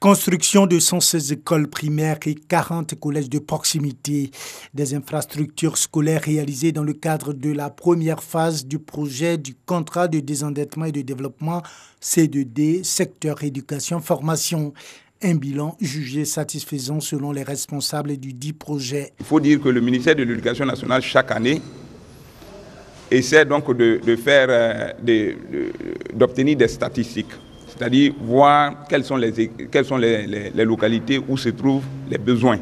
Construction de 116 écoles primaires et 40 collèges de proximité. Des infrastructures scolaires réalisées dans le cadre de la première phase du projet du contrat de désendettement et de développement C2D, secteur éducation-formation. Un bilan jugé satisfaisant selon les responsables du dit projet. Il faut dire que le ministère de l'Éducation nationale, chaque année, essaie donc d'obtenir des statistiques. C'est-à-dire voir quelles sont les localités où se trouvent les besoins.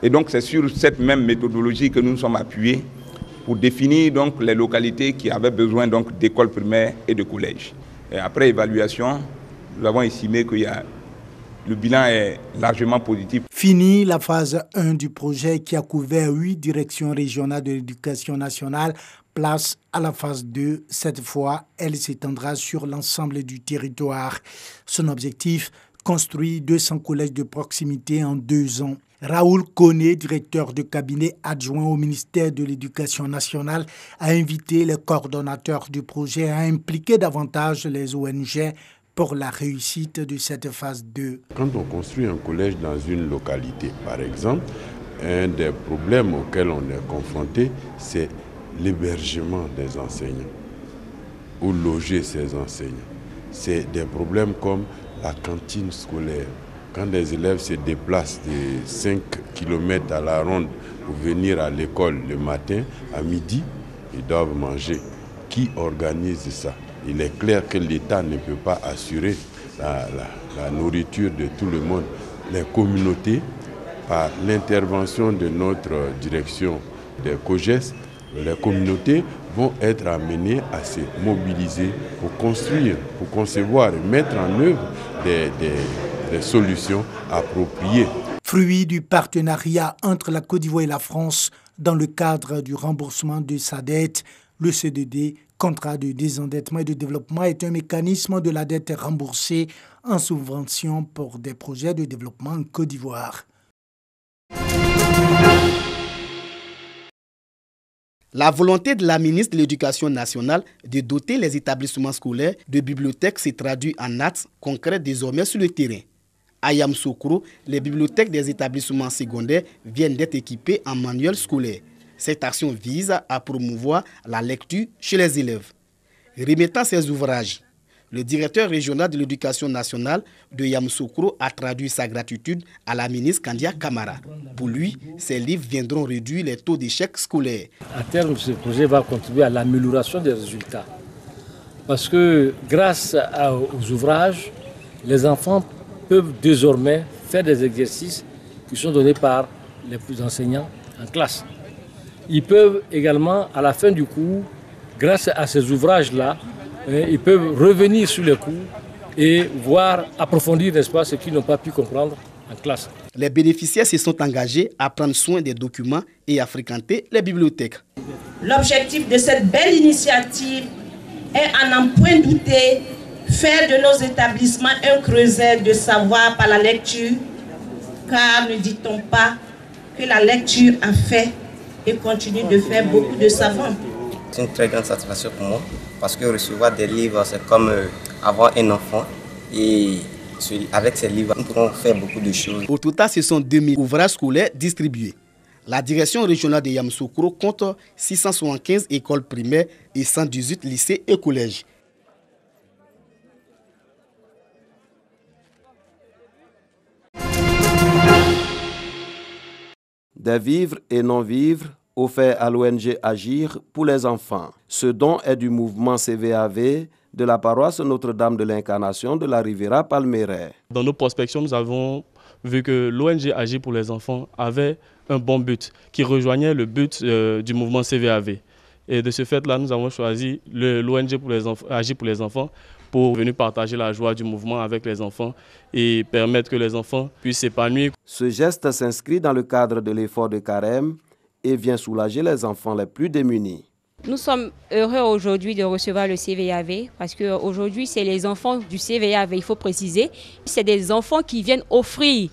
Et donc c'est sur cette même méthodologie que nous nous sommes appuyés pour définir donc les localités qui avaient besoin donc d'écoles primaires et de collèges. Et après évaluation, nous avons estimé que le bilan est largement positif. Fini la phase 1 du projet qui a couvert 8 directions régionales de l'éducation nationale. Place à la phase 2. Cette fois, elle s'étendra sur l'ensemble du territoire. Son objectif, construire 200 collèges de proximité en 2 ans. Raoul Koné, directeur de cabinet adjoint au ministère de l'Éducation nationale, a invité les coordonnateurs du projet à impliquer davantage les ONG pour la réussite de cette phase 2. Quand on construit un collège dans une localité, par exemple, un des problèmes auxquels on est confronté, c'est l'hébergement des enseignants, ou loger ces enseignants. C'est des problèmes comme la cantine scolaire. Quand des élèves se déplacent de 5 km à la ronde pour venir à l'école le matin, à midi, ils doivent manger. Qui organise ça? Il est clair que l'État ne peut pas assurer la nourriture de tout le monde. Les communautés, par l'intervention de notre direction des COGES, les communautés vont être amenées à se mobiliser pour construire, pour concevoir et mettre en œuvre des solutions appropriées. Fruit du partenariat entre la Côte d'Ivoire et la France dans le cadre du remboursement de sa dette, le C2D, contrat de désendettement et de développement, est un mécanisme de la dette remboursée en subvention pour des projets de développement en Côte d'Ivoire. La volonté de la ministre de l'Éducation nationale de doter les établissements scolaires de bibliothèques s'est traduite en actes concrets désormais sur le terrain. À Yamoussoukro, les bibliothèques des établissements secondaires viennent d'être équipées en manuels scolaires. Cette action vise à promouvoir la lecture chez les élèves. Remettant ces ouvrages, le directeur régional de l'éducation nationale de Yamoussoukro a traduit sa gratitude à la ministre Kandia Kamara. Pour lui, ces livres viendront réduire les taux d'échec scolaires. À terme, ce projet va contribuer à l'amélioration des résultats. Parce que grâce aux ouvrages, les enfants peuvent désormais faire des exercices qui sont donnés par les enseignants en classe. Ils peuvent également, à la fin du cours, grâce à ces ouvrages-là, ils peuvent revenir sur les cours et voir, approfondir, n'est-ce pas, ce qu'ils n'ont pas pu comprendre en classe. Les bénéficiaires se sont engagés à prendre soin des documents et à fréquenter les bibliothèques. L'objectif de cette belle initiative est, à n'en point douter, faire de nos établissements un creuset de savoir par la lecture, car ne dit-on pas que la lecture a fait et continue de faire beaucoup de savants. C'est une très grande satisfaction pour moi parce que recevoir des livres, c'est comme avoir un enfant et avec ces livres, nous pourrons faire beaucoup de choses. Au total, ce sont 2000 ouvrages scolaires distribués. La direction régionale de Yamoussoukro compte 675 écoles primaires et 118 lycées et collèges. Des vivres et non-vivres offerts à l'ONG Agir pour les enfants. Ce don est du mouvement CVAV de la paroisse Notre-Dame de l'Incarnation de la Riviera Palmeraie. Dans nos prospections, nous avons vu que l'ONG Agir pour les enfants avait un bon but, qui rejoignait le but du mouvement CVAV. Et de ce fait-là, nous avons choisi l'ONG Agir pour les enfants pour venir partager la joie du mouvement avec les enfants et permettre que les enfants puissent s'épanouir. Ce geste s'inscrit dans le cadre de l'effort de carême et vient soulager les enfants les plus démunis. Nous sommes heureux aujourd'hui de recevoir le CVAV parce qu'aujourd'hui, c'est les enfants du CVAV, il faut préciser. C'est des enfants qui viennent offrir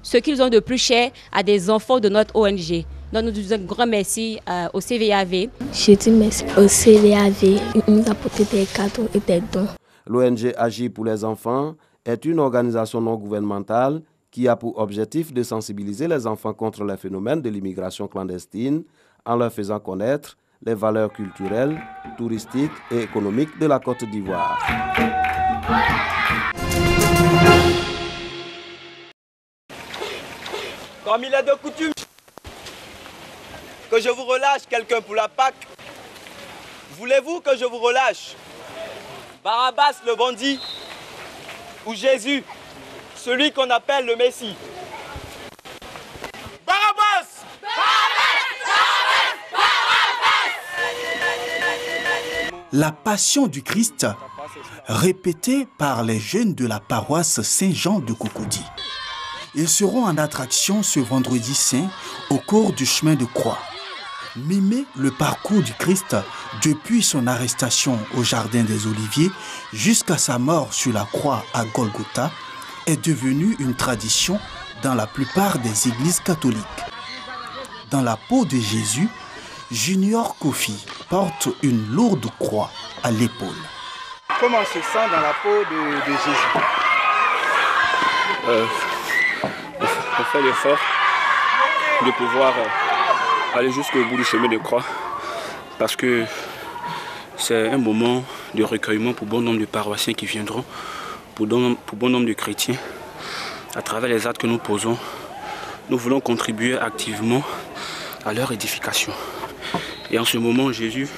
ce qu'ils ont de plus cher à des enfants de notre ONG. Donc nous disons un grand merci au CVAV. Je dis merci au CVAV, il nous a apporté des cadeaux et des dons. L'ONG Agir pour les enfants est une organisation non gouvernementale qui a pour objectif de sensibiliser les enfants contre les phénomènes de l'immigration clandestine en leur faisant connaître les valeurs culturelles, touristiques et économiques de la Côte d'Ivoire. Comme il est de coutume que je vous relâche quelqu'un pour la Pâque, voulez-vous que je vous relâche Barabbas le bandit ou Jésus, celui qu'on appelle le Messie? Barabbas! La passion du Christ, répétée par les jeunes de la paroisse Saint-Jean de Cocody. Ils seront en attraction ce vendredi saint au cours du chemin de croix. Mimer le parcours du Christ depuis son arrestation au Jardin des Oliviers jusqu'à sa mort sur la croix à Golgotha est devenu une tradition dans la plupart des églises catholiques. Dans la peau de Jésus, Junior Kofi porte une lourde croix à l'épaule. Comment on se sent dans la peau de Jésus? On fait l'effort de pouvoir aller jusqu'au bout du chemin de croix parce que c'est un moment de recueillement pour bon nombre de paroissiens qui viendront, pour bon nombre de chrétiens. À travers les actes que nous posons, nous voulons contribuer activement à leur édification. Et en ce moment, Jésus,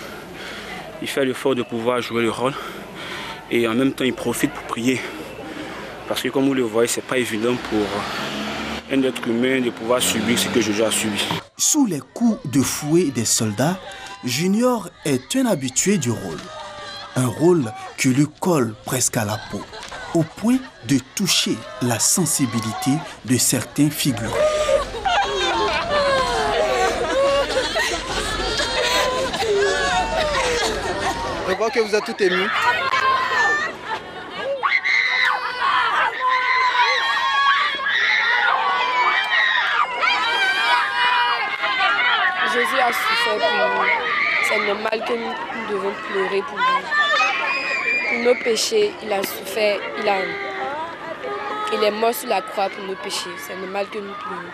il fait l'effort de pouvoir jouer le rôle et en même temps, il profite pour prier. Parce que comme vous le voyez, ce n'est pas évident pour un être humain de pouvoir subir ce que Jésus a subi. Sous les coups de fouet des soldats, Junior est un habitué du rôle. Un rôle qui lui colle presque à la peau, au point de toucher la sensibilité de certains figurants. Je vois que vous êtes tout ému. Jésus a souffert pour nous. C'est normal que nous devons pleurer pour lui. Pour nos péchés, il a souffert, il est mort sur la croix pour nos péchés. C'est normal que nous pleurions.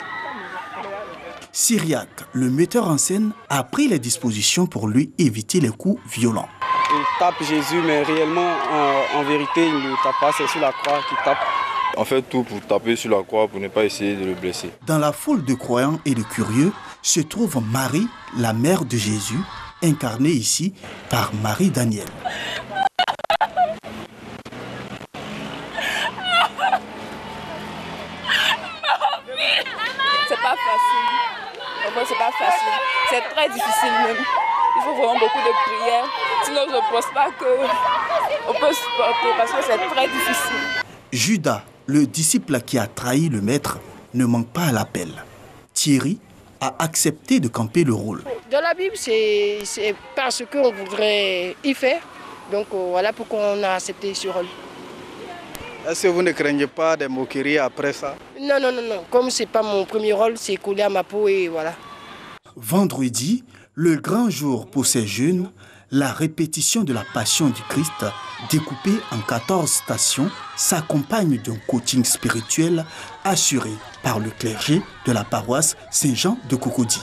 Syriaque, le metteur en scène, a pris les dispositions pour lui éviter les coups violents. Il tape Jésus, mais réellement, en vérité, il ne tape pas, c'est sur la croix qu'il tape. On fait tout pour taper sur la croix pour ne pas essayer de le blesser. Dans la foule de croyants et de curieux se trouve Marie, la mère de Jésus, incarnée ici par Marie Daniel. C'est pas facile. C'est pas facile. C'est très difficile même. Il faut vraiment beaucoup de prières. Sinon, je ne pense pas qu'on peut supporter parce que c'est très difficile. Judas, le disciple qui a trahi le maître, ne manque pas à l'appel. Thierry a accepté de camper le rôle. Dans la Bible, c'est parce qu'on voudrait y faire. Donc voilà pourquoi on a accepté ce rôle. Est-ce que vous ne craignez pas des moqueries après ça? Non, non, non, non. Comme ce n'est pas mon premier rôle, c'est collé à ma peau et voilà. Vendredi, le grand jour pour ces jeunes, la répétition de la Passion du Christ, découpée en 14 stations, s'accompagne d'un coaching spirituel assuré par le clergé de la paroisse Saint-Jean de Cocody.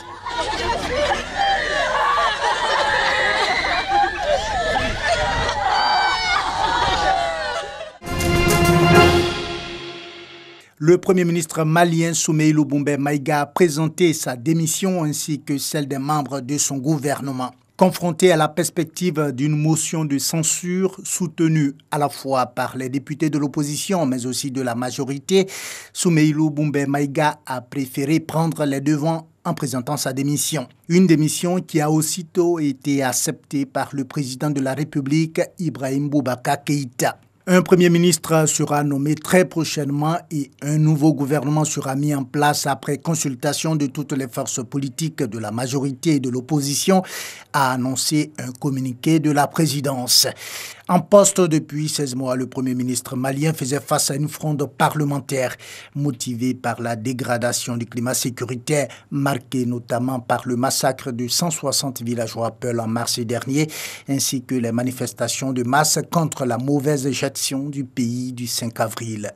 Le Premier ministre malien Soumeïlou Boumbé Maïga a présenté sa démission ainsi que celle des membres de son gouvernement. Confronté à la perspective d'une motion de censure soutenue à la fois par les députés de l'opposition mais aussi de la majorité, Soumeïlou Boumbé Maïga a préféré prendre les devants en présentant sa démission. Une démission qui a aussitôt été acceptée par le président de la République, Ibrahim Boubacar Keïta. Un Premier ministre sera nommé très prochainement et un nouveau gouvernement sera mis en place après consultation de toutes les forces politiques de la majorité et de l'opposition, a annoncé un communiqué de la présidence. En poste depuis 16 mois, le Premier ministre malien faisait face à une fronde parlementaire motivée par la dégradation du climat sécuritaire, marquée notamment par le massacre de 160 villageois Peul en mars dernier, ainsi que les manifestations de masse contre la mauvaise gestion du pays du 5 avril.